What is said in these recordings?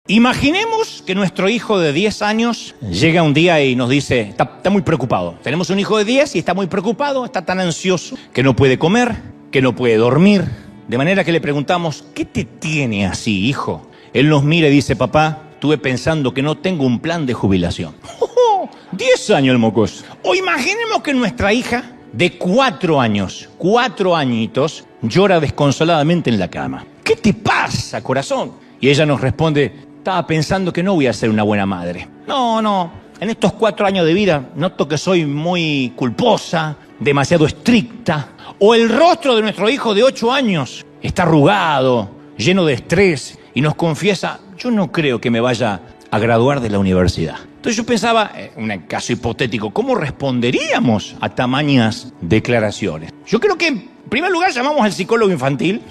Imaginemos que nuestro hijo de 10 años llega un día y nos dice, está muy preocupado. Tenemos un hijo de 10 y está muy preocupado, está tan ansioso que no puede comer, que no puede dormir. De manera que le preguntamos, ¿qué te tiene así, hijo? Él nos mira y dice, papá, estuve pensando que no tengo un plan de jubilación. 10 años el mocoso. O imaginemos que nuestra hija de 4 años, 4 añitos, llora desconsoladamente en la cama. ¿Qué te pasa, corazón? Y ella nos responde, estaba pensando que no voy a ser una buena madre. No, en estos 4 años de vida noto que soy muy culposa, demasiado estricta. O el rostro de nuestro hijo de 8 años está arrugado, lleno de estrés y nos confiesa, yo no creo que me vaya a graduar de la universidad. Entonces yo pensaba, en un caso hipotético, ¿cómo responderíamos a tamañas declaraciones? Yo creo que en primer lugar llamamos al psicólogo infantil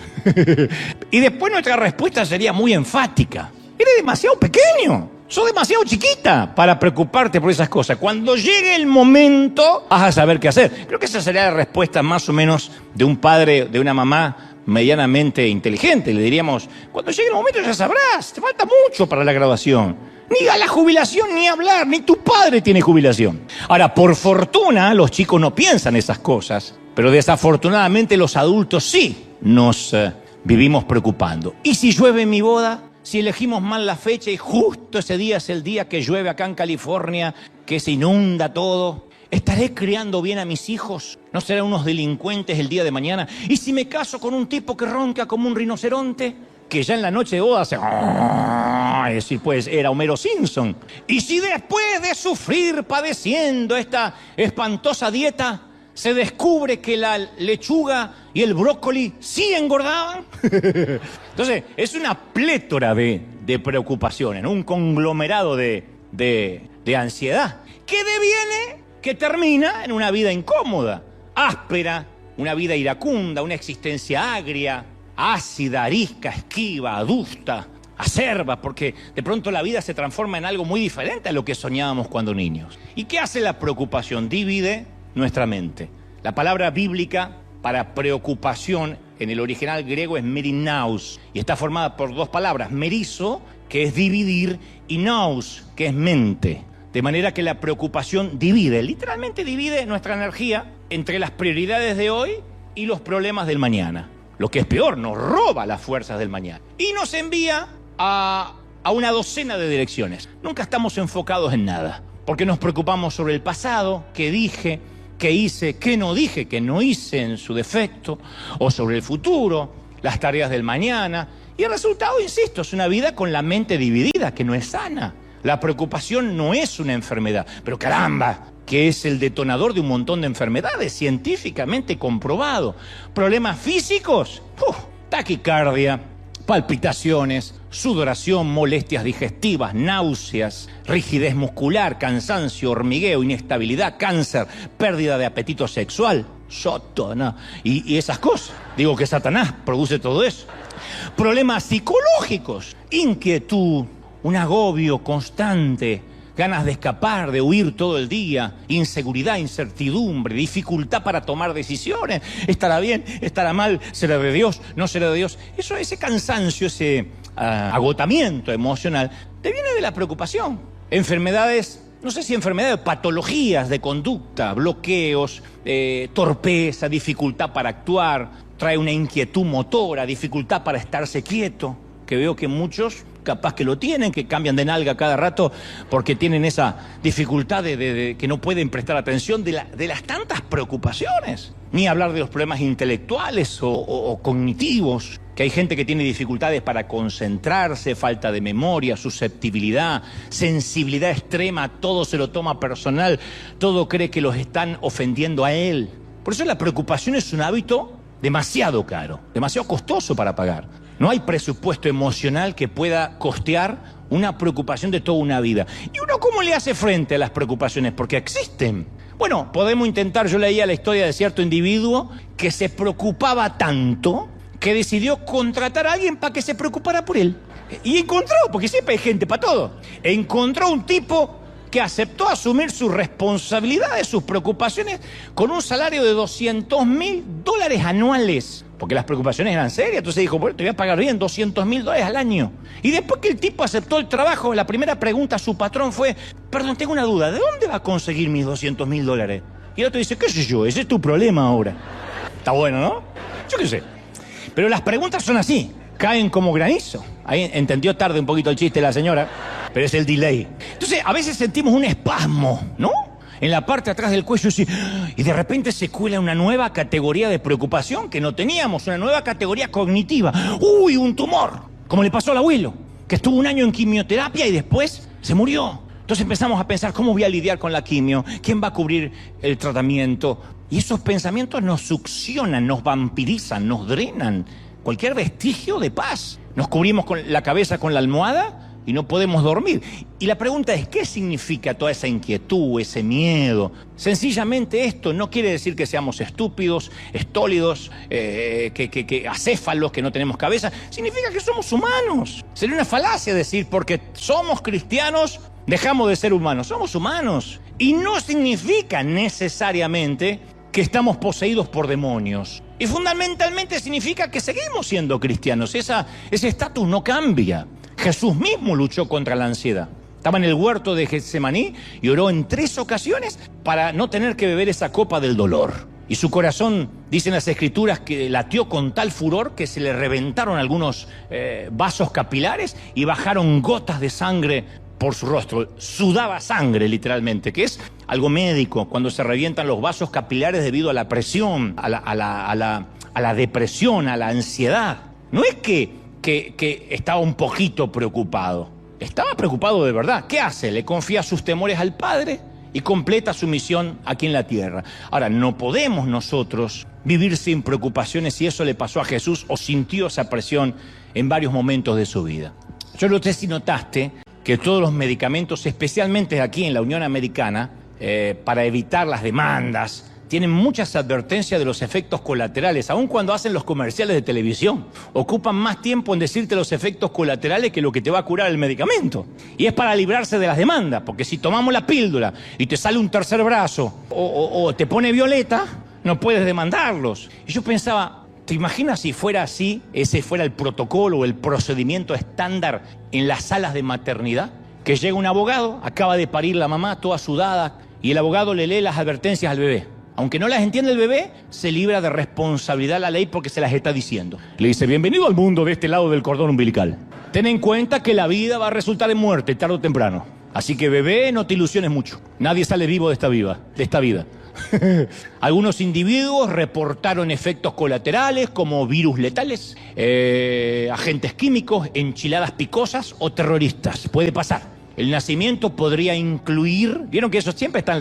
y después nuestra respuesta sería muy enfática. Eres demasiado pequeño, sos demasiado chiquita para preocuparte por esas cosas. Cuando llegue el momento, vas a saber qué hacer. Creo que esa sería la respuesta más o menos de un padre, de una mamá medianamente inteligente. Le diríamos, cuando llegue el momento ya sabrás, te falta mucho para la graduación. Ni a la jubilación ni hablar, ni tu padre tiene jubilación. Ahora, por fortuna, los chicos no piensan esas cosas, pero desafortunadamente los adultos sí nos vivimos preocupando. ¿Y si llueve en mi boda? Si elegimos mal la fecha y justo ese día es el día que llueve acá en California, que se inunda todo, ¿estaré criando bien a mis hijos? ¿No serán unos delincuentes el día de mañana? ¿Y si me caso con un tipo que ronca como un rinoceronte? Que ya en la noche de boda hace... Es decir, pues era Homero Simpson. ¿Y si después de sufrir padeciendo esta espantosa dieta se descubre que la lechuga y el brócoli sí engordaban? Entonces, es una plétora de preocupaciones, ¿no? Un conglomerado de ansiedad que deviene, que termina en una vida incómoda, áspera, una vida iracunda, una existencia agria, ácida, arisca, esquiva, adusta, acerba, porque de pronto la vida se transforma en algo muy diferente a lo que soñábamos cuando niños. ¿Y qué hace la preocupación? Divide nuestra mente. La palabra bíblica para preocupación en el original griego es merinaus y está formada por 2 palabras, merizo, que es dividir, y nous, que es mente. De manera que la preocupación divide, literalmente divide nuestra energía entre las prioridades de hoy y los problemas del mañana. Lo que es peor, nos roba las fuerzas del mañana y nos envía a una docena de direcciones. Nunca estamos enfocados en nada, porque nos preocupamos sobre el pasado, qué dije, qué hice, qué no dije, qué no hice en su defecto, o sobre el futuro, las tareas del mañana. Y el resultado, insisto, es una vida con la mente dividida, que no es sana. La preocupación no es una enfermedad, pero caramba, que es el detonador de un montón de enfermedades científicamente comprobado. Problemas físicos, taquicardia, palpitaciones, sudoración, molestias digestivas, náuseas, rigidez muscular, cansancio, hormigueo, inestabilidad, cáncer, pérdida de apetito sexual, Satanás, y esas cosas. Digo que Satanás produce todo eso. Problemas psicológicos, inquietud, un agobio constante, ganas de escapar, de huir todo el día, inseguridad, incertidumbre, dificultad para tomar decisiones. ¿Estará bien? ¿Estará mal? ¿Será de Dios? ¿No será de Dios? Ese cansancio, ese agotamiento emocional, te viene de la preocupación. Enfermedades, no sé si enfermedades, patologías de conducta, bloqueos, torpeza, dificultad para actuar, trae una inquietud motora, dificultad para estarse quieto, que veo que muchos capaz que lo tienen, que cambian de nalga cada rato porque tienen esa dificultad de que no pueden prestar atención de las tantas preocupaciones. Ni hablar de los problemas intelectuales o cognitivos, que hay gente que tiene dificultades para concentrarse, falta de memoria, susceptibilidad, sensibilidad extrema, todo se lo toma personal, todo cree que los están ofendiendo a él. Por eso la preocupación es un hábito demasiado caro, demasiado costoso para pagar. No hay presupuesto emocional que pueda costear una preocupación de toda una vida. ¿Y uno cómo le hace frente a las preocupaciones? Porque existen. Bueno, podemos intentar, yo leía la historia de cierto individuo que se preocupaba tanto que decidió contratar a alguien para que se preocupara por él. Y encontró, porque siempre hay gente para todo, encontró un tipo que aceptó asumir su responsabilidad de sus preocupaciones con un salario de $200.000 anuales. Porque las preocupaciones eran serias, entonces dijo, bueno, te voy a pagar bien, $200.000 al año. Y después que el tipo aceptó el trabajo, la primera pregunta a su patrón fue, perdón, tengo una duda, ¿de dónde va a conseguir mis $200.000? Y el otro dice, qué sé yo, ese es tu problema ahora. Está bueno, ¿no? Yo qué sé. Pero las preguntas son así, caen como granizo. Ahí entendió tarde un poquito el chiste la señora, pero es el delay. Entonces, a veces sentimos un espasmo, ¿no? En la parte de atrás del cuello, sí, y de repente se cuela una nueva categoría de preocupación que no teníamos, una nueva categoría cognitiva. ¡Uy, un tumor! Como le pasó al abuelo, que estuvo un año en quimioterapia y después se murió. Entonces empezamos a pensar, ¿cómo voy a lidiar con la quimio? ¿Quién va a cubrir el tratamiento? Y esos pensamientos nos succionan, nos vampirizan, nos drenan cualquier vestigio de paz. Nos cubrimos con la cabeza con la almohada y no podemos dormir. Y la pregunta es, ¿qué significa toda esa inquietud, ese miedo? Sencillamente esto no quiere decir que seamos estúpidos, estólidos, acéfalos, que no tenemos cabeza. Significa que somos humanos. Sería una falacia decir, porque somos cristianos, dejamos de ser humanos. Somos humanos. Y no significa necesariamente que estamos poseídos por demonios. Y fundamentalmente significa que seguimos siendo cristianos. Ese estatus no cambia. Jesús mismo luchó contra la ansiedad. Estaba en el huerto de Getsemaní y oró en 3 ocasiones para no tener que beber esa copa del dolor. Y su corazón, dicen las Escrituras, que latió con tal furor que se le reventaron algunos vasos capilares y bajaron gotas de sangre por su rostro. Sudaba sangre, literalmente, que es algo médico, cuando se revientan los vasos capilares debido a la presión, a la depresión, a la ansiedad. No es que estaba un poquito preocupado. Estaba preocupado de verdad. ¿Qué hace? Le confía sus temores al Padre y completa su misión aquí en la tierra. Ahora, no podemos nosotros vivir sin preocupaciones si eso le pasó a Jesús o sintió esa presión en varios momentos de su vida. Yo no sé si notaste que todos los medicamentos, especialmente aquí en la Unión Americana, para evitar las demandas, tienen muchas advertencias de los efectos colaterales, aun cuando hacen los comerciales de televisión. Ocupan más tiempo en decirte los efectos colaterales que lo que te va a curar el medicamento. Y es para librarse de las demandas, porque si tomamos la píldora y te sale un tercer brazo o te pone violeta, no puedes demandarlos. Y yo pensaba, ¿te imaginas si fuera así, ese fuera el protocolo o el procedimiento estándar en las salas de maternidad? Que llega un abogado, acaba de parir la mamá toda sudada, y el abogado le lee las advertencias al bebé. Aunque no las entiende el bebé, se libra de responsabilidad la ley porque se las está diciendo. Le dice, bienvenido al mundo de este lado del cordón umbilical. Ten en cuenta que la vida va a resultar en muerte, tarde o temprano. Así que bebé, no te ilusiones mucho. Nadie sale vivo de esta vida. Algunos individuos reportaron efectos colaterales como virus letales, agentes químicos, enchiladas picosas o terroristas. Puede pasar. El nacimiento podría incluir... Vieron que eso siempre está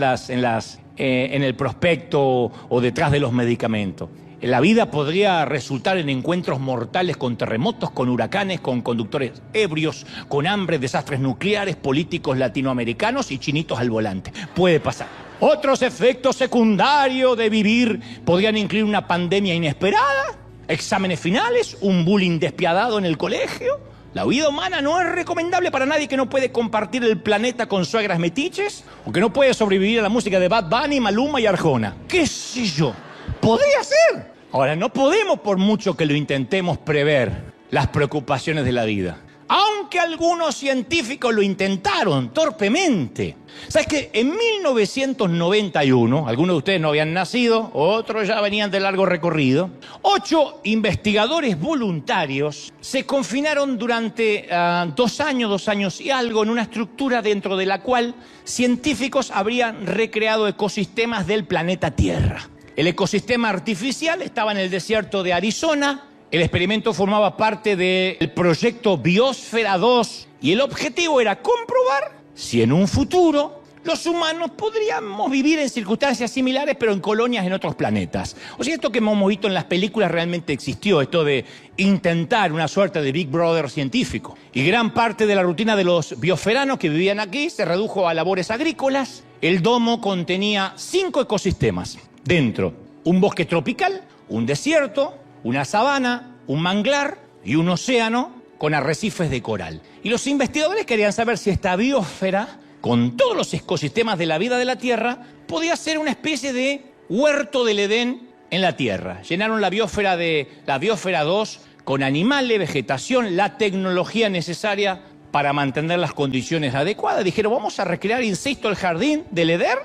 en el prospecto o detrás de los medicamentos. La vida podría resultar en encuentros mortales con terremotos, con huracanes, con conductores ebrios, con hambre, desastres nucleares, políticos latinoamericanos y chinitos al volante. Puede pasar. Otros efectos secundarios de vivir podrían incluir una pandemia inesperada, exámenes finales, un bullying despiadado en el colegio. La vida humana no es recomendable para nadie que no puede compartir el planeta con suegras metiches o que no puede sobrevivir a la música de Bad Bunny, Maluma y Arjona. ¿Qué sé yo? Podría ser. Ahora, no podemos, por mucho que lo intentemos, prever las preocupaciones de la vida. Aunque algunos científicos lo intentaron torpemente. ¿Sabes qué? En 1991, algunos de ustedes no habían nacido, otros ya venían de largo recorrido, 8 investigadores voluntarios se confinaron durante 2 años y algo en una estructura dentro de la cual científicos habrían recreado ecosistemas del planeta Tierra. El ecosistema artificial estaba en el desierto de Arizona. El experimento formaba parte del proyecto Biosfera 2 y el objetivo era comprobar si en un futuro los humanos podríamos vivir en circunstancias similares pero en colonias en otros planetas. O sea, esto que hemos visto en las películas realmente existió, esto de intentar una suerte de Big Brother científico. Y gran parte de la rutina de los biosferanos que vivían aquí se redujo a labores agrícolas. El domo contenía 5 ecosistemas dentro: un bosque tropical, un desierto, una sabana, un manglar y un océano con arrecifes de coral. Y los investigadores querían saber si esta biosfera con todos los ecosistemas de la vida de la Tierra, podía ser una especie de huerto del Edén en la Tierra. Llenaron la biosfera 2 con animales, vegetación, la tecnología necesaria para mantener las condiciones adecuadas. Dijeron, vamos a recrear, insisto, el jardín del Edén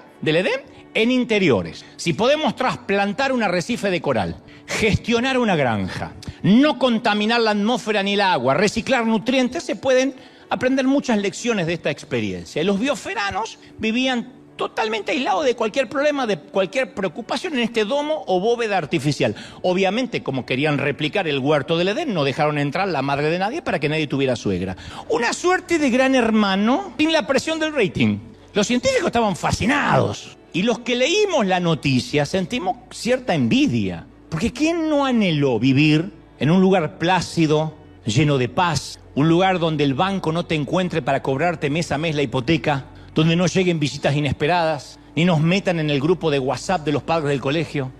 en interiores. Si podemos trasplantar un arrecife de coral, gestionar una granja, no contaminar la atmósfera ni el agua, reciclar nutrientes, se pueden aprender muchas lecciones de esta experiencia. Los biosferanos vivían totalmente aislados de cualquier problema, de cualquier preocupación en este domo o bóveda artificial. Obviamente, como querían replicar el huerto del Edén, no dejaron entrar la madre de nadie para que nadie tuviera suegra. Una suerte de gran hermano sin la presión del rating. Los científicos estaban fascinados. Y los que leímos la noticia sentimos cierta envidia. Porque ¿quién no anheló vivir en un lugar plácido, lleno de paz? Un lugar donde el banco no te encuentre para cobrarte mes a mes la hipoteca, donde no lleguen visitas inesperadas, ni nos metan en el grupo de WhatsApp de los padres del colegio.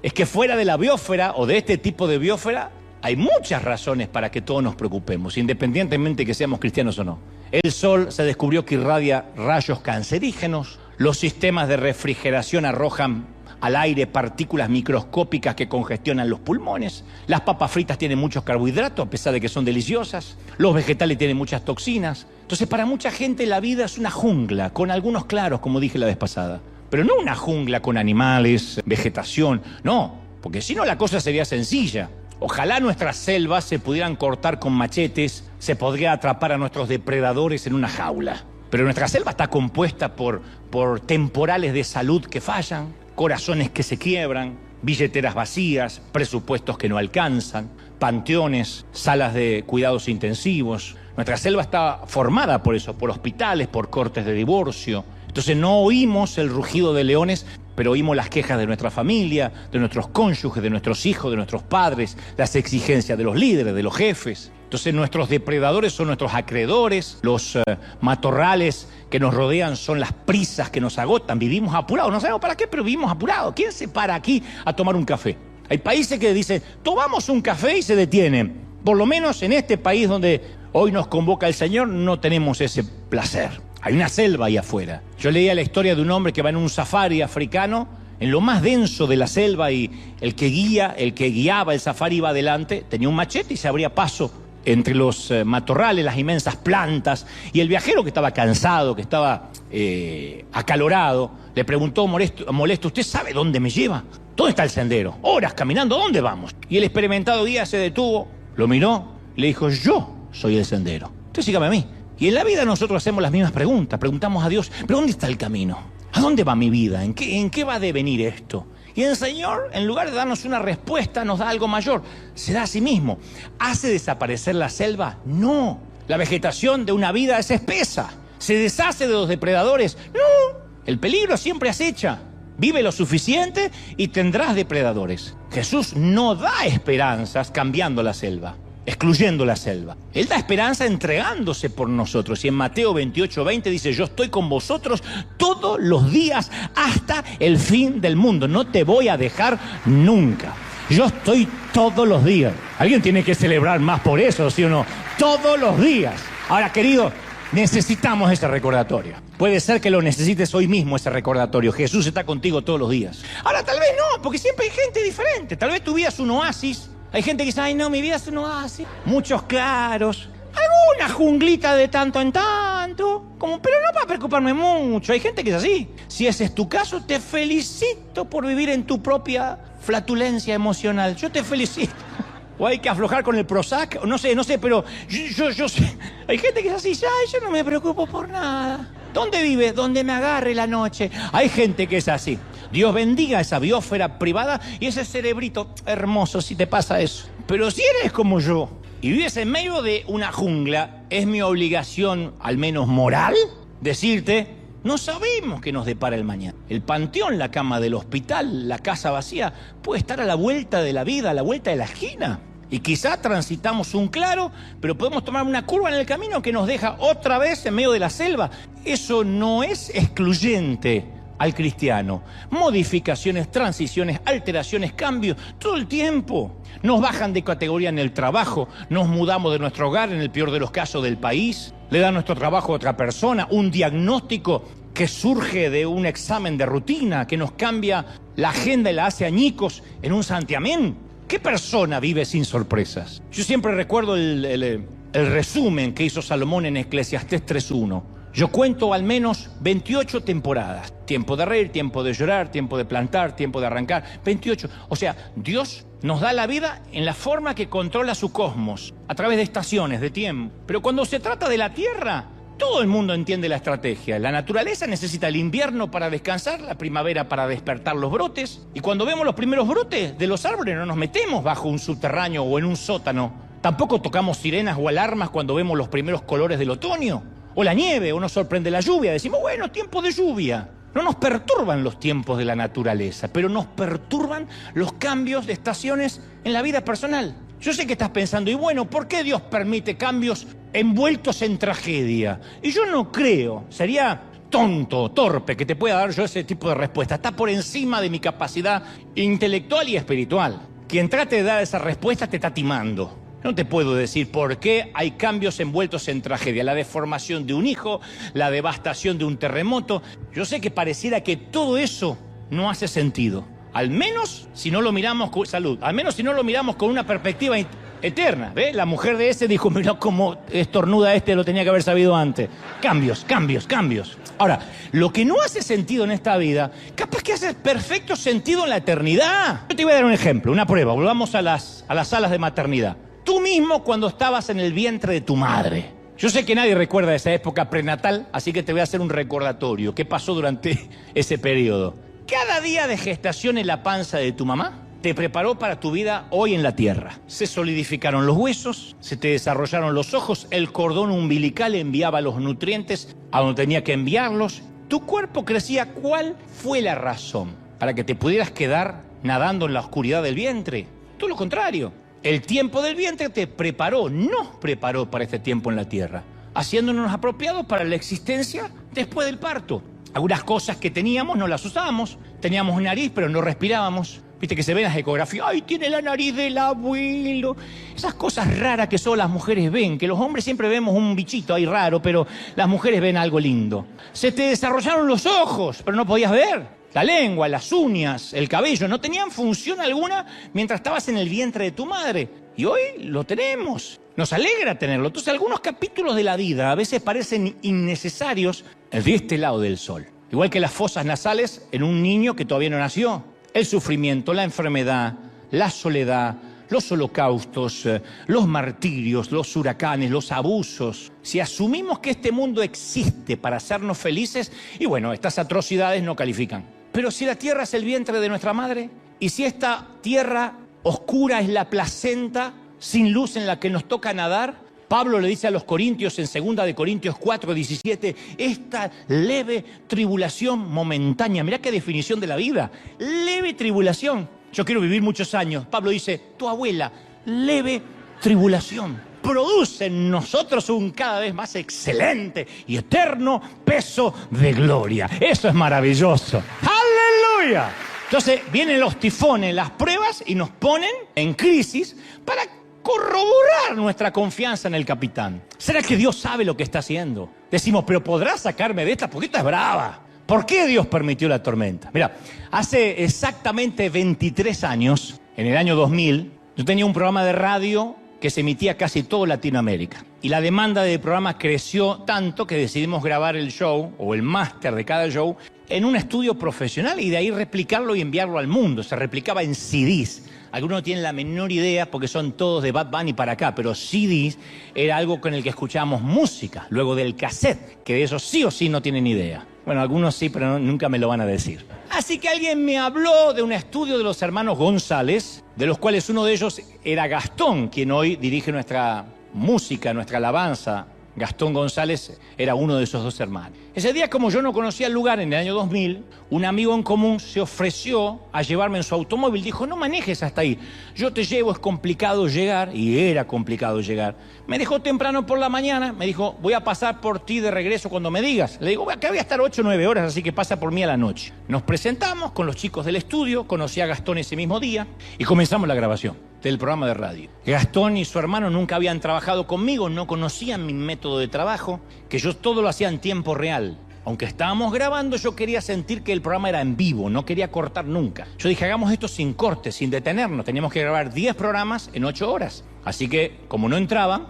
Es que fuera de la biosfera o de este tipo de biosfera hay muchas razones para que todos nos preocupemos, independientemente que seamos cristianos o no. El sol se descubrió que irradia rayos cancerígenos, los sistemas de refrigeración arrojan al aire partículas microscópicas que congestionan los pulmones. Las papas fritas tienen muchos carbohidratos, a pesar de que son deliciosas. Los vegetales tienen muchas toxinas. Entonces, para mucha gente la vida es una jungla, con algunos claros, como dije la vez pasada. Pero no una jungla con animales, vegetación, no, porque si no la cosa sería sencilla. Ojalá nuestras selvas se pudieran cortar con machetes, se podría atrapar a nuestros depredadores en una jaula. Pero nuestra selva está compuesta por temporales de salud que fallan, corazones que se quiebran, billeteras vacías, presupuestos que no alcanzan, panteones, salas de cuidados intensivos. Nuestra selva está formada por eso, por hospitales, por cortes de divorcio. Entonces no oímos el rugido de leones, pero oímos las quejas de nuestra familia, de nuestros cónyuges, de nuestros hijos, de nuestros padres, las exigencias de los líderes, de los jefes. Entonces nuestros depredadores son nuestros acreedores, los matorrales que nos rodean son las prisas que nos agotan. Vivimos apurados, no sabemos para qué, pero vivimos apurados. ¿Quién se para aquí a tomar un café? Hay países que dicen, tomamos un café y se detienen. Por lo menos en este país donde hoy nos convoca el Señor no tenemos ese placer. Hay una selva ahí afuera. Yo leía la historia de un hombre que va en un safari africano, en lo más denso de la selva, y el que guiaba el safari iba adelante, tenía un machete y se abría paso entre los matorrales, las inmensas plantas, y el viajero, que estaba cansado, que estaba acalorado, le preguntó molesto, ¿usted sabe dónde me lleva? ¿Dónde está el sendero? Horas caminando, ¿dónde vamos? Y el experimentado guía se detuvo, lo miró, le dijo, yo soy el sendero, usted sígame a mí. Y en la vida nosotros hacemos las mismas preguntas, preguntamos a Dios, ¿pero dónde está el camino? ¿A dónde va mi vida? ¿En qué va a devenir esto? Y el Señor, en lugar de darnos una respuesta, nos da algo mayor. Se da a sí mismo. ¿Hace desaparecer la selva? No. La vegetación de una vida es espesa. ¿Se deshace de los depredadores? No. El peligro siempre acecha. Vive lo suficiente y tendrás depredadores. Jesús no da esperanzas cambiando la selva, excluyendo la selva. Él da esperanza entregándose por nosotros. Y en Mateo 28:20 dice, yo estoy con vosotros todos los días hasta el fin del mundo. No te voy a dejar nunca. Yo estoy todos los días. Alguien tiene que celebrar más por eso, ¿sí o no? Todos los días. Ahora, querido, necesitamos ese recordatorio. Puede ser que lo necesites hoy mismo, ese recordatorio. Jesús está contigo todos los días. Ahora, tal vez no, porque siempre hay gente diferente. Tal vez tu vida es un oasis. Hay gente que dice, ay no, mi vida es un oasis. Muchos claros. Alguna junglita de tanto en tanto. Pero no va a preocuparme mucho. Hay gente que es así. Si ese es tu caso, te felicito por vivir en tu propia flatulencia emocional. Yo te felicito. O hay que aflojar con el Prozac. No sé, pero yo sé. Hay gente que es así. Ay, yo no me preocupo por nada. ¿Dónde vives? Donde me agarre la noche. Hay gente que es así. Dios bendiga esa biosfera privada y ese cerebrito hermoso si te pasa eso. Pero si eres como yo y vives en medio de una jungla, es mi obligación, al menos moral, decirte, no sabemos qué nos depara el mañana. El panteón, la cama del hospital, la casa vacía, puede estar a la vuelta de la vida, a la vuelta de la esquina. Y quizá transitamos un claro, pero podemos tomar una curva en el camino que nos deja otra vez en medio de la selva. Eso no es excluyente al cristiano. Modificaciones, transiciones, alteraciones, cambios, todo el tiempo. Nos bajan de categoría en el trabajo, nos mudamos de nuestro hogar, en el peor de los casos del país. le da nuestro trabajo a otra persona, un diagnóstico que surge de un examen de rutina, que nos cambia la agenda y la hace añicos en un santiamén. ¿Qué persona vive sin sorpresas? Yo siempre recuerdo el resumen que hizo Salomón en Eclesiastés 3:1. Yo cuento al menos 28 temporadas. Tiempo de reír, tiempo de llorar, tiempo de plantar, tiempo de arrancar. 28. O sea, Dios nos da la vida en la forma que controla su cosmos, a través de estaciones, de tiempo. Pero cuando se trata de la Tierra, todo el mundo entiende la estrategia. La naturaleza necesita el invierno para descansar, la primavera para despertar los brotes. Y cuando vemos los primeros brotes de los árboles, no nos metemos bajo un subterráneo o en un sótano. Tampoco tocamos sirenas o alarmas cuando vemos los primeros colores del otoño. O la nieve, o nos sorprende la lluvia. Decimos, bueno, tiempo de lluvia. No nos perturban los tiempos de la naturaleza, pero nos perturban los cambios de estaciones en la vida personal. Yo sé que estás pensando, y bueno, ¿por qué Dios permite cambios envueltos en tragedia? Y yo no creo, sería tonto, torpe, que te pueda dar yo ese tipo de respuesta. Está por encima de mi capacidad intelectual y espiritual. Quien trate de dar esa respuesta te está timando. No te puedo decir por qué hay cambios envueltos en tragedia. La deformación de un hijo, la devastación de un terremoto. Yo sé que pareciera que todo eso no hace sentido. Al menos si no lo miramos con salud. Al menos si no lo miramos con una perspectiva eterna. ¿Ve? La mujer de ese dijo, mira cómo estornuda lo tenía que haber sabido antes. Cambios, cambios, cambios. Ahora, lo que no hace sentido en esta vida, capaz que hace perfecto sentido en la eternidad. Yo te voy a dar un ejemplo, una prueba. Volvamos a las salas de maternidad. Tú mismo cuando estabas en el vientre de tu madre. Yo sé que nadie recuerda esa época prenatal, así que te voy a hacer un recordatorio. ¿Qué pasó durante ese periodo? Cada día de gestación en la panza de tu mamá te preparó para tu vida hoy en la tierra. Se solidificaron los huesos, se te desarrollaron los ojos, el cordón umbilical enviaba los nutrientes a donde tenía que enviarlos. Tu cuerpo crecía. ¿Cuál fue la razón para que te pudieras quedar nadando en la oscuridad del vientre? Todo lo contrario. El tiempo del vientre te preparó, nos preparó para este tiempo en la tierra, haciéndonos apropiados para la existencia después del parto. Algunas cosas que teníamos no las usábamos, teníamos nariz pero no respirábamos. Viste que se ven las ecografías, ¡ay, tiene la nariz del abuelo! Esas cosas raras que solo las mujeres ven, que los hombres siempre vemos un bichito ahí raro, pero las mujeres ven algo lindo. Se te desarrollaron los ojos, pero no podías ver. La lengua, las uñas, el cabello, no tenían función alguna mientras estabas en el vientre de tu madre. Y hoy lo tenemos. Nos alegra tenerlo. Entonces, algunos capítulos de la vida a veces parecen innecesarios de este lado del sol. Igual que las fosas nasales en un niño que todavía no nació. El sufrimiento, la enfermedad, la soledad, los holocaustos, los martirios, los huracanes, los abusos. Si asumimos que este mundo existe para hacernos felices, y bueno, estas atrocidades no califican. Pero si la tierra es el vientre de nuestra madre, y si esta tierra oscura es la placenta sin luz en la que nos toca nadar, Pablo le dice a los corintios en 2 de Corintios 4:17, esta leve tribulación momentánea, mirá qué definición de la vida, leve tribulación. Yo quiero vivir muchos años. Pablo dice, tu abuela, leve tribulación, produce en nosotros un cada vez más excelente y eterno peso de gloria. Eso es maravilloso. ¡Aleluya! Entonces vienen los tifones, las pruebas y nos ponen en crisis para corroborar nuestra confianza en el capitán. ¿Será que Dios sabe lo que está haciendo? Decimos, pero ¿podrá sacarme de esta? Porque esta es brava. ¿Por qué Dios permitió la tormenta? Mira, hace exactamente 23 años, en el año 2000, yo tenía un programa de radio que se emitía casi todo Latinoamérica. Y la demanda de programas creció tanto que decidimos grabar el show, o el máster de cada show, en un estudio profesional y de ahí replicarlo y enviarlo al mundo. Se replicaba en CDs. Algunos no tienen la menor idea porque son todos de Bad Bunny para acá, pero CDs era algo con el que escuchábamos música, luego del cassette, que de eso sí o sí no tienen idea. Bueno, algunos sí, pero nunca me lo van a decir. Así que alguien me habló de un estudio de los hermanos González, de los cuales uno de ellos era Gastón, quien hoy dirige nuestra música, nuestra alabanza. Gastón González era uno de esos dos hermanos. Ese día, como yo no conocía el lugar en el año 2000, un amigo en común se ofreció a llevarme en su automóvil. Dijo, no manejes hasta ahí, yo te llevo, es complicado llegar. Y era complicado llegar. Me dejó temprano por la mañana, me dijo, voy a pasar por ti de regreso cuando me digas. Le digo, acá voy a estar 8 o 9 horas, así que pasa por mí a la noche. Nos presentamos con los chicos del estudio, conocí a Gastón ese mismo día y comenzamos la grabación. del programa de radio. Gastón y su hermano nunca habían trabajado conmigo, no conocían mi método de trabajo, que yo todo lo hacía en tiempo real. Aunque estábamos grabando, yo quería sentir que el programa era en vivo, no quería cortar nunca. Yo dije, hagamos esto sin corte, sin detenernos. Teníamos que grabar 10 programas en 8 horas. Así que, como no entraban,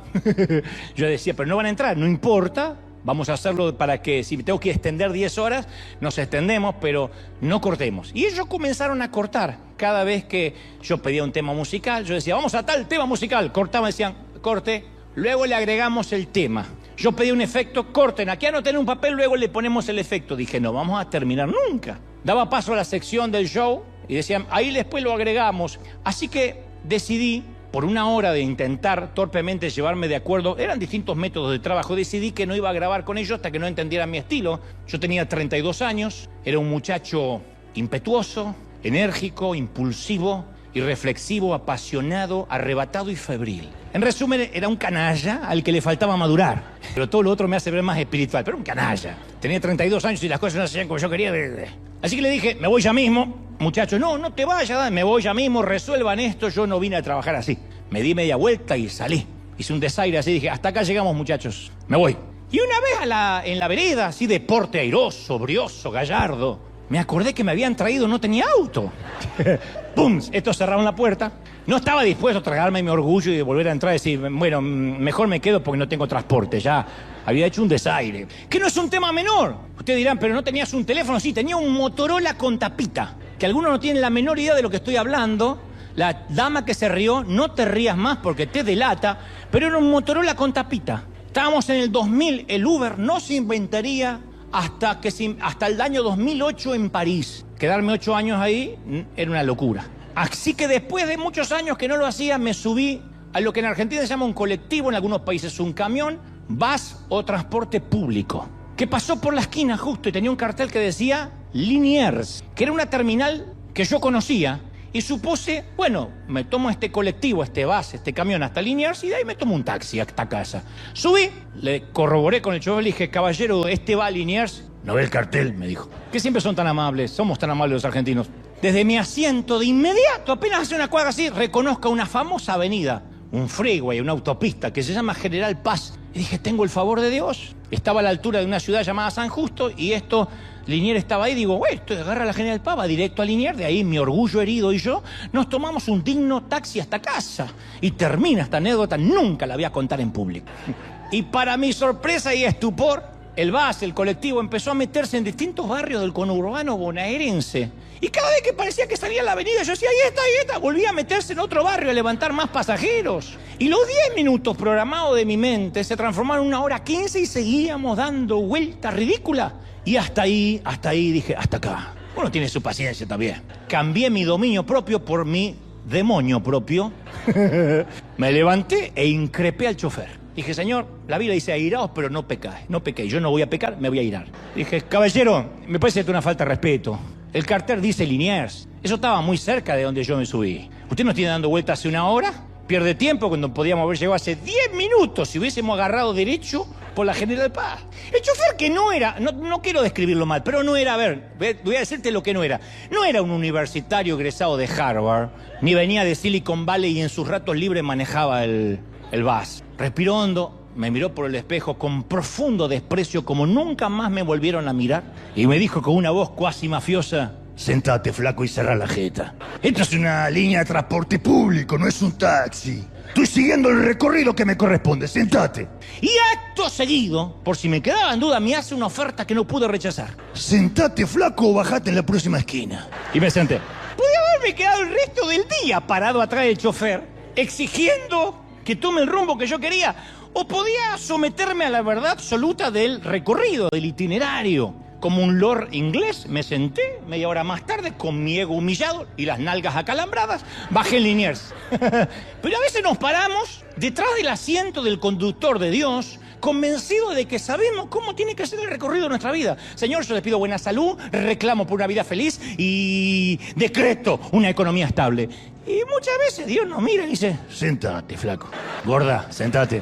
yo decía, pero no van a entrar, no importa. Vamos a hacerlo para que, si tengo que extender 10 horas, nos extendemos, pero no cortemos. Y ellos comenzaron a cortar. Cada vez que yo pedía un tema musical, yo decía, vamos a tal tema musical. Cortaban, decían, corte. Luego le agregamos el tema. Yo pedí un efecto, corten. Aquí anoten un papel, luego le ponemos el efecto. Dije, no vamos a terminar nunca. Daba paso a la sección del show y decían, ahí después lo agregamos. Así que decidí, por una hora de intentar torpemente llevarme de acuerdo, eran distintos métodos de trabajo, decidí que no iba a grabar con ellos hasta que no entendieran mi estilo. Yo tenía 32 años, era un muchacho impetuoso, enérgico, impulsivo, irreflexivo, apasionado, arrebatado y febril. En resumen, era un canalla al que le faltaba madurar. Pero todo lo otro me hace ver más espiritual, pero un canalla. Tenía 32 años y las cosas no se hacían como yo quería. Así que le dije, me voy ya mismo. Muchachos, no te vayas, me voy ya mismo, resuelvan esto, yo no vine a trabajar así. Me di media vuelta y salí. Hice un desaire así, dije, hasta acá llegamos, muchachos, me voy. Y una vez en la vereda, así de porte airoso, brioso, gallardo, me acordé que me habían traído, no tenía auto. ¡Pum! Estos cerraron la puerta. No estaba dispuesto a tragarme mi orgullo y de volver a entrar y decir, bueno, mejor me quedo porque no tengo transporte. Ya había hecho un desaire. Que no es un tema menor. Ustedes dirán, pero no tenías un teléfono. Sí, tenía un Motorola con tapita. Que algunos no tienen la menor idea de lo que estoy hablando. La dama que se rió, no te rías más porque te delata. Pero era un Motorola con tapita. Estábamos en el 2000, el Uber no se inventaría hasta el año 2008 en París. Quedarme 8 años ahí era una locura. Así que después de muchos años que no lo hacía, me subí a lo que en Argentina se llama un colectivo, en algunos países un camión, bus o transporte público, que pasó por la esquina justo y tenía un cartel que decía Liniers, que era una terminal que yo conocía. Y supuse, bueno, me tomo este colectivo, este bus, este camión hasta Liniers y de ahí me tomo un taxi hasta casa. Subí, le corroboré con el chofer, le dije, caballero, ¿este va a Liniers? No ve el cartel, me dijo. Que siempre son tan amables, somos tan amables los argentinos. Desde mi asiento, de inmediato, apenas hace una cuadra así, reconozco una famosa avenida, un freeway, una autopista que se llama General Paz. Y dije, tengo el favor de Dios. Estaba a la altura de una ciudad llamada San Justo y Liniers estaba ahí, digo, güey, esto agarra la General Paz, va directo a Liniers, de ahí mi orgullo herido y yo nos tomamos un digno taxi hasta casa. Y termina esta anécdota, nunca la voy a contar en público. Y para mi sorpresa y estupor, el bus, el colectivo, empezó a meterse en distintos barrios del conurbano bonaerense. Y cada vez que parecía que salía a la avenida, yo decía, ahí está, volvía a meterse en otro barrio a levantar más pasajeros. Y los 10 minutos programados de mi mente se transformaron en 1:15 y seguíamos dando vueltas ridículas. Y hasta ahí dije, hasta acá. Uno tiene su paciencia también. Cambié mi dominio propio por mi demonio propio. Me levanté e increpé al chofer. Dije, señor, la Biblia dice airaos, pero no pecáis. No pequéis. Yo no voy a pecar, me voy a airar. Dije, caballero, me parece una falta de respeto. El cartel dice Liniers. Eso estaba muy cerca de donde yo me subí. ¿Usted nos tiene dando vueltas hace 1 hora? Pierde tiempo cuando podíamos haber llegado hace 10 minutos si hubiésemos agarrado derecho por la General Paz. El chofer que no era, no quiero describirlo mal, pero no era, a ver, voy a decirte lo que no era. No era un universitario egresado de Harvard, ni venía de Silicon Valley y en sus ratos libres manejaba el bus. Respiró hondo, me miró por el espejo con profundo desprecio, como nunca más me volvieron a mirar, y me dijo con una voz cuasi mafiosa, sentate, flaco, y cerrá la jeta. Esta es una línea de transporte público, no es un taxi. Estoy siguiendo el recorrido que me corresponde, sentate. Y acto seguido, por si me quedaba en duda, me hace una oferta que no pude rechazar. Sentate, flaco, o bajate en la próxima esquina. Y me senté. Podía haberme quedado el resto del día parado atrás del chofer, exigiendo que tome el rumbo que yo quería, o podía someterme a la verdad absoluta del recorrido, del itinerario. Como un lord inglés, me senté, media hora más tarde, con mi ego humillado y las nalgas acalambradas, bajé en Liniers. Pero a veces nos paramos detrás del asiento del conductor de Dios, convencidos de que sabemos cómo tiene que ser el recorrido de nuestra vida. Señor, yo les pido buena salud, reclamo por una vida feliz y decreto una economía estable. Y muchas veces Dios nos mira y dice, sentate, flaco. Gorda, sentate.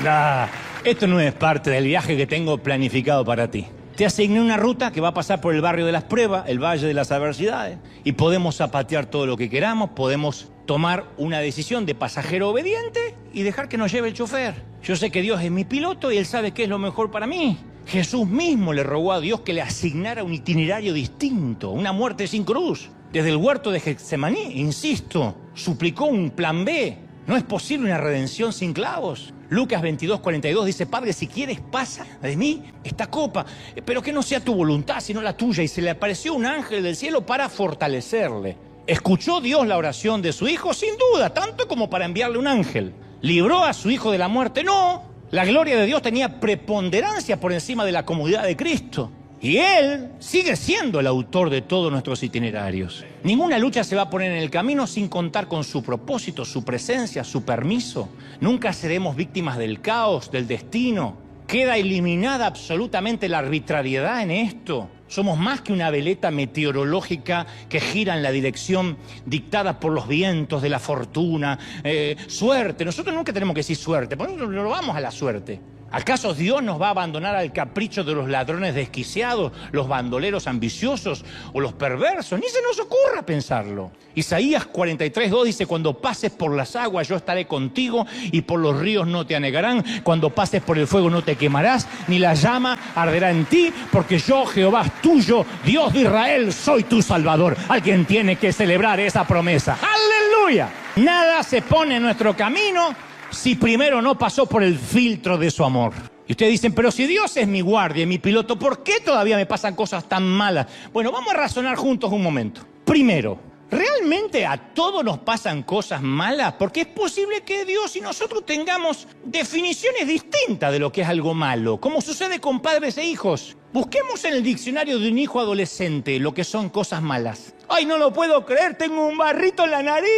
Nah, esto no es parte del viaje que tengo planificado para ti. Te asigné una ruta que va a pasar por el barrio de las pruebas, el valle de las adversidades, y podemos zapatear todo lo que queramos, podemos tomar una decisión de pasajero obediente y dejar que nos lleve el chofer. Yo sé que Dios es mi piloto y Él sabe qué es lo mejor para mí. Jesús mismo le rogó a Dios que le asignara un itinerario distinto, una muerte sin cruz. Desde el huerto de Getsemaní, insisto, suplicó un plan B. No es posible una redención sin clavos. Lucas 22:42 dice: Padre, si quieres, pasa de mí esta copa, pero que no sea tu voluntad, sino la tuya. Y se le apareció un ángel del cielo para fortalecerle. ¿Escuchó Dios la oración de su hijo? Sin duda, tanto como para enviarle un ángel. ¿Libró a su hijo de la muerte? No. La gloria de Dios tenía preponderancia por encima de la comodidad de Cristo. Y Él sigue siendo el autor de todos nuestros itinerarios. Ninguna lucha se va a poner en el camino sin contar con su propósito, su presencia, su permiso. Nunca seremos víctimas del caos, del destino. Queda eliminada absolutamente la arbitrariedad en esto. Somos más que una veleta meteorológica que gira en la dirección dictada por los vientos de la fortuna. Suerte. Nosotros nunca tenemos que decir suerte, porque nosotros no vamos a la suerte. ¿Acaso Dios nos va a abandonar al capricho de los ladrones desquiciados, los bandoleros ambiciosos o los perversos? Ni se nos ocurra pensarlo. Isaías 43:2 dice: cuando pases por las aguas yo estaré contigo y por los ríos no te anegarán. Cuando pases por el fuego no te quemarás, ni la llama arderá en ti, porque yo, Jehová tuyo, Dios de Israel, soy tu Salvador. Alguien tiene que celebrar esa promesa. ¡Aleluya! Nada se pone en nuestro camino si primero no pasó por el filtro de su amor. Y ustedes dicen: pero si Dios es mi guardia y mi piloto, ¿por qué todavía me pasan cosas tan malas? Bueno, vamos a razonar juntos un momento. Primero, ¿realmente a todos nos pasan cosas malas? Porque es posible que Dios y nosotros tengamos definiciones distintas de lo que es algo malo, como sucede con padres e hijos. Busquemos en el diccionario de un hijo adolescente lo que son cosas malas. ¡Ay, no lo puedo creer! ¡Tengo un barrito en la nariz!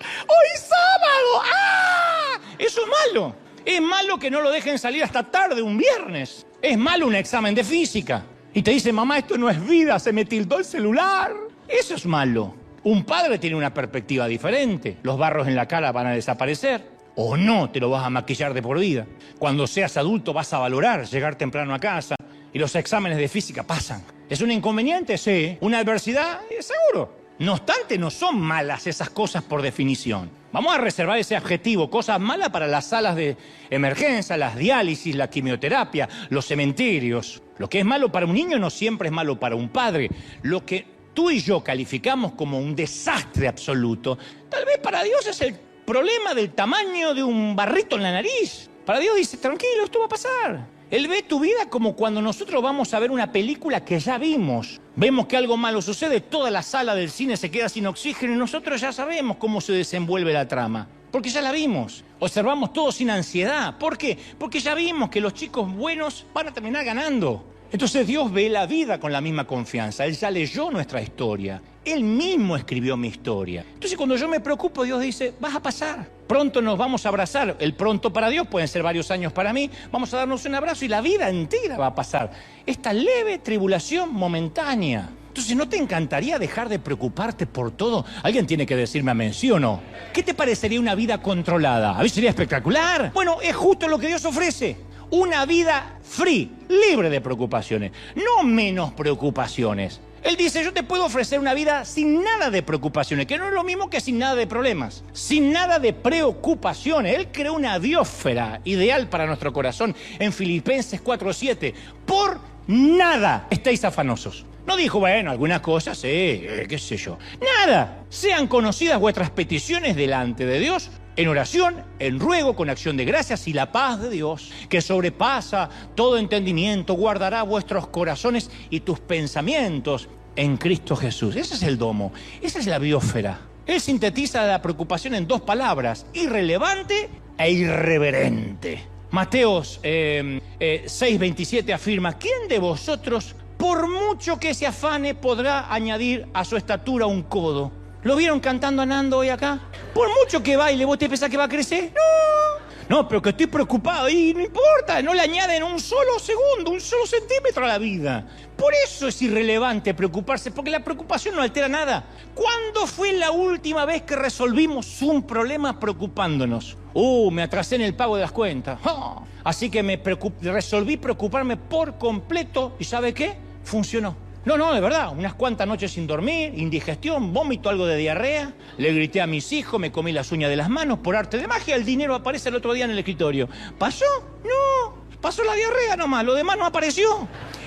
¡Hoy sábado! ¡Ah! Eso es malo. Es malo que no lo dejen salir hasta tarde un viernes. Es malo un examen de física. Y te dicen: mamá, esto no es vida, se me tildó el celular. Eso es malo. Un padre tiene una perspectiva diferente. Los barros en la cara van a desaparecer. O no, te lo vas a maquillar de por vida. Cuando seas adulto vas a valorar llegar temprano a casa. Y los exámenes de física pasan. ¿Es un inconveniente? Sí. ¿Una adversidad? Seguro. No obstante, no son malas esas cosas por definición. Vamos a reservar ese adjetivo, cosas malas, para las salas de emergencia, las diálisis, la quimioterapia, los cementerios. Lo que es malo para un niño no siempre es malo para un padre. Lo que tú y yo calificamos como un desastre absoluto, tal vez para Dios es el problema del tamaño de un barrito en la nariz. Para Dios dice: tranquilo, esto va a pasar. Él ve tu vida como cuando nosotros vamos a ver una película que ya vimos. Vemos que algo malo sucede, toda la sala del cine se queda sin oxígeno y nosotros ya sabemos cómo se desenvuelve la trama. Porque ya la vimos. Observamos todo sin ansiedad. ¿Por qué? Porque ya vimos que los chicos buenos van a terminar ganando. Entonces Dios ve la vida con la misma confianza. Él ya leyó nuestra historia. Él mismo escribió mi historia. Entonces cuando yo me preocupo, Dios dice: vas a pasar. Pronto nos vamos a abrazar. El pronto para Dios pueden ser varios años para mí. Vamos a darnos un abrazo y la vida entera va a pasar. Esta leve tribulación momentánea. Entonces, ¿no te encantaría dejar de preocuparte por todo? Alguien tiene que decirme amén, ¿sí o no? ¿Qué te parecería una vida controlada? ¿A mí sería espectacular? Bueno, es justo lo que Dios ofrece. Una vida free, libre de preocupaciones, no menos preocupaciones. Él dice: yo te puedo ofrecer una vida sin nada de preocupaciones, que no es lo mismo que sin nada de problemas, sin nada de preocupaciones. Él creó una biosfera ideal para nuestro corazón en Filipenses 4:7. Por nada estéis afanosos. No dijo: bueno, algunas cosas, qué sé yo. Nada. Sean conocidas vuestras peticiones delante de Dios en oración, en ruego, con acción de gracias, y la paz de Dios, que sobrepasa todo entendimiento, guardará vuestros corazones y tus pensamientos en Cristo Jesús. Ese es el domo, esa es la biosfera. Él sintetiza la preocupación en dos palabras: irrelevante e irreverente. Mateos 6:27 afirma: ¿quién de vosotros, por mucho que se afane, podrá añadir a su estatura un codo? ¿Lo vieron cantando a Nando hoy acá? Por mucho que baile, ¿vos te pensás que va a crecer? No, pero que estoy preocupado. Y no importa, no le añaden un solo segundo, un solo centímetro a la vida. Por eso es irrelevante preocuparse, porque la preocupación no altera nada. ¿Cuándo fue la última vez que resolvimos un problema preocupándonos? Me atrasé en el pago de las cuentas. Así que resolví preocuparme por completo. ¿Y sabe qué? Funcionó. No, de verdad, unas cuantas noches sin dormir, indigestión, vómito, algo de diarrea. Le grité a mis hijos, me comí las uñas de las manos. Por arte de magia, el dinero aparece el otro día en el escritorio. ¿Pasó? No, pasó la diarrea nomás, lo demás no apareció.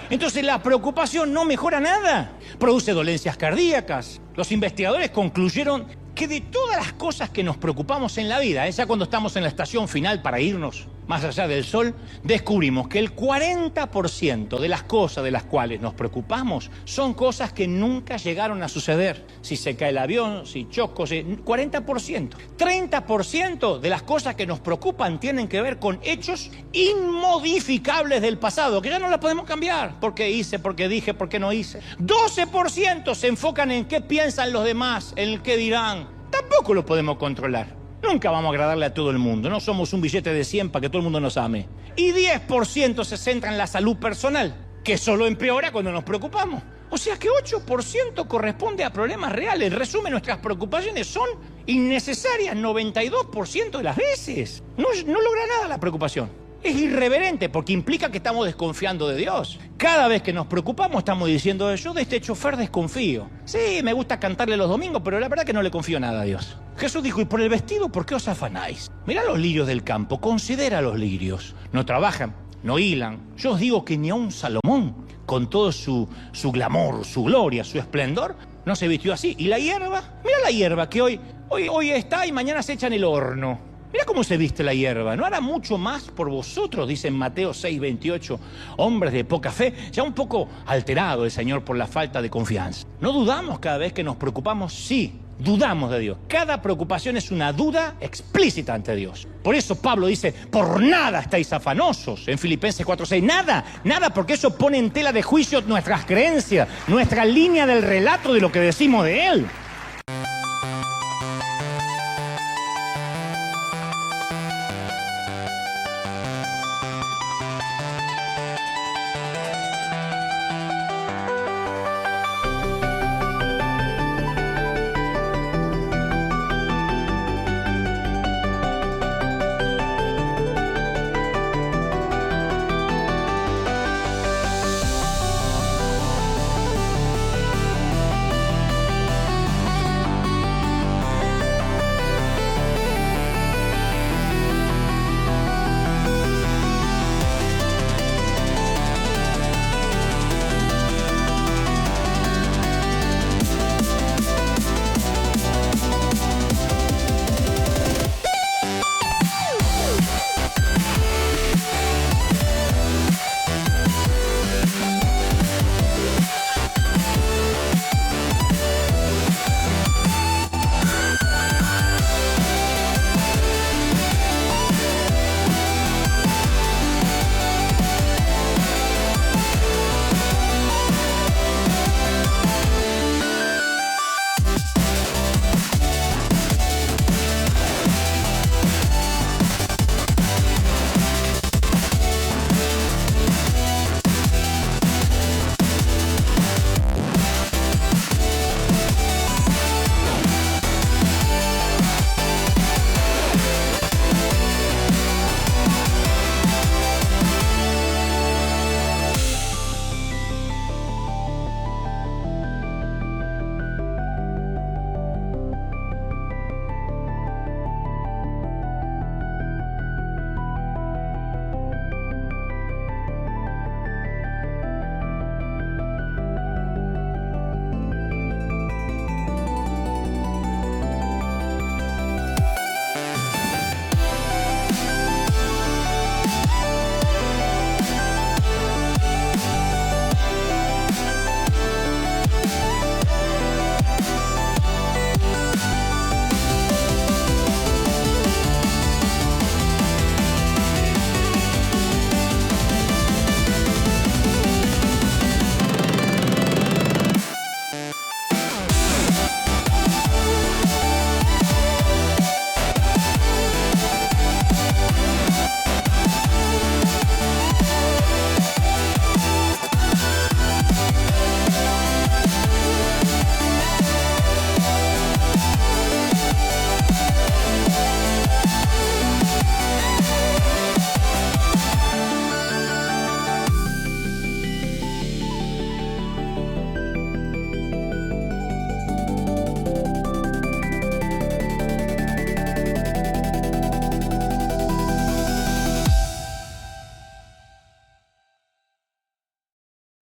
Entonces la preocupación no mejora nada, produce dolencias cardíacas. Los investigadores concluyeron que de todas las cosas que nos preocupamos en la vida, ya cuando estamos en la estación final para irnos más allá del sol, descubrimos que el 40% de las cosas de las cuales nos preocupamos son cosas que nunca llegaron a suceder. Si se cae el avión, si choco, 40%. 30% de las cosas que nos preocupan tienen que ver con hechos inmodificables del pasado, que ya no las podemos cambiar. ¿Por qué hice? ¿Por qué dije? ¿Por qué no hice? 12% se enfocan en qué piensan los demás, en el qué dirán. Tampoco lo podemos controlar. Nunca vamos a agradarle a todo el mundo. No somos un billete de 100 para que todo el mundo nos ame. Y 10% se centra en la salud personal, que solo empeora cuando nos preocupamos. O sea que 8% corresponde a problemas reales. En resumen, nuestras preocupaciones son innecesarias 92% de las veces. No logra nada la preocupación. Es irreverente porque implica que estamos desconfiando de Dios. Cada vez que nos preocupamos estamos diciendo, yo de este chofer desconfío. Sí, me gusta cantarle los domingos, pero la verdad que no le confío nada a Dios. Jesús dijo, ¿y por el vestido por qué os afanáis? Mirá los lirios del campo, considera los lirios. No trabajan, no hilan. Yo os digo que ni aun Salomón, con todo su glamour, su gloria, su esplendor, no se vistió así. ¿Y la hierba? Mirá la hierba que hoy está y mañana se echa en el horno. Mirá cómo se viste la hierba. ¿No hará mucho más por vosotros? Dice en Mateo 6:28. Hombres de poca fe. Ya un poco alterado el Señor por la falta de confianza. ¿No dudamos cada vez que nos preocupamos? Sí, dudamos de Dios. Cada preocupación es una duda explícita ante Dios. Por eso Pablo dice, por nada estáis afanosos. En Filipenses 4:6. Nada, porque eso pone en tela de juicio nuestras creencias, nuestra línea del relato de lo que decimos de Él.